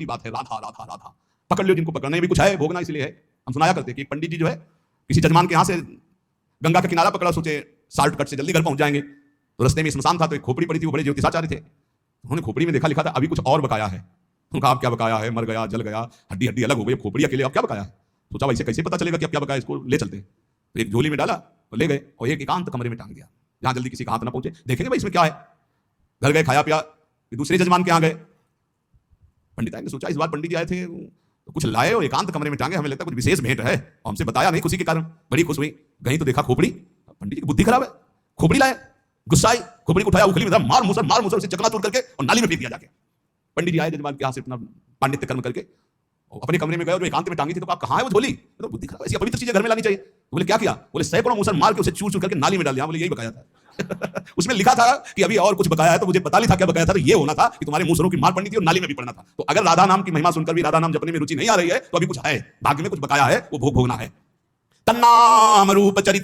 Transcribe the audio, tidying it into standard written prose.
की बात है, राधा राधा राधा, पकड़ लियो जिनको पकड़ना है, भी कुछ है भोगना इसलिए है। हम सुनाया करते कि एक पंडित जी जो है किसी जजमान के यहाँ से गंगा का किनारा पकड़ा, सोचे शॉर्टकट से जल्दी घर पहुंच जाएंगे। तो रस्ते में स्मशान था, तो एक खोपड़ी पड़ी थी, वो बड़े ज्योतिषाचार्य थे। उन्होंने खोपड़ी में देखा, लिखा था अभी कुछ और बकाया है। उनका आप क्या बकाया है, मर गया, जल गया, हड्डी हड्डी अलग हो गई, खोपड़ी अकेले, अब क्या बकाया है। सोचा वैसे कैसे पता चलेगा कि अब क्या बकाया, इसको ले चलते। तो एक झोली में डाला तो ले गए और एक एकांत कमरे में टांग दिया, जहां जल्दी किसी का हाथ ना पहुंचे, देखेंगे भाई इसमें क्या है। घर गए, खाया पिया, दूसरे जजमान के यहाँ गए। पंडित आए ने सोचा इस बार पंडित जी आए थे तो कुछ लाए और एकांत कमरे में टांगे, हमें लगता है कुछ विशेष भेंट है और हमसे बताया नहीं, खुशी के कारण बड़ी खुश हुई। गई तो देखा खोपड़ी। पंडित जी की बुद्धि खराब है, खोपड़ी लाए, गुस्सा आई, खोपड़ी को उठाया, उखली में मार मुसर उसे चकनाचूर करके और नाली में फेंक दिया जाके। पंडित जी आए जजमान के यहाँ से अपना पांडित्य कर्म करके अपने कमरे में गए और एकांत में टांगी थी, तो कहा कहाँ है वो झोली, तो बुद्धि खराब, ऐसी पवित्र चीजें घर में लानी चाहिए। बोले क्या किया, बोले सैकड़ों मुसर मार के उसे चूर चूर करके नाली में डाल दिया। बोले यही बकाया था। उसमें लिखा था कि अभी और कुछ बकाया है, तो मुझे पता नहीं था क्या बकाया था, तो ये होना था कि तुम्हारे मुसरों की मार पड़नी थी और नाली में भी पड़ना था। तो अगर राधा नाम की महिमा सुनकर भी राधा नाम जपने में रुचि नहीं आ रही है, तो अभी कुछ है, भाग्य में कुछ बकाया है, वो भोग भोगना है। तन्नाम रूप चरिता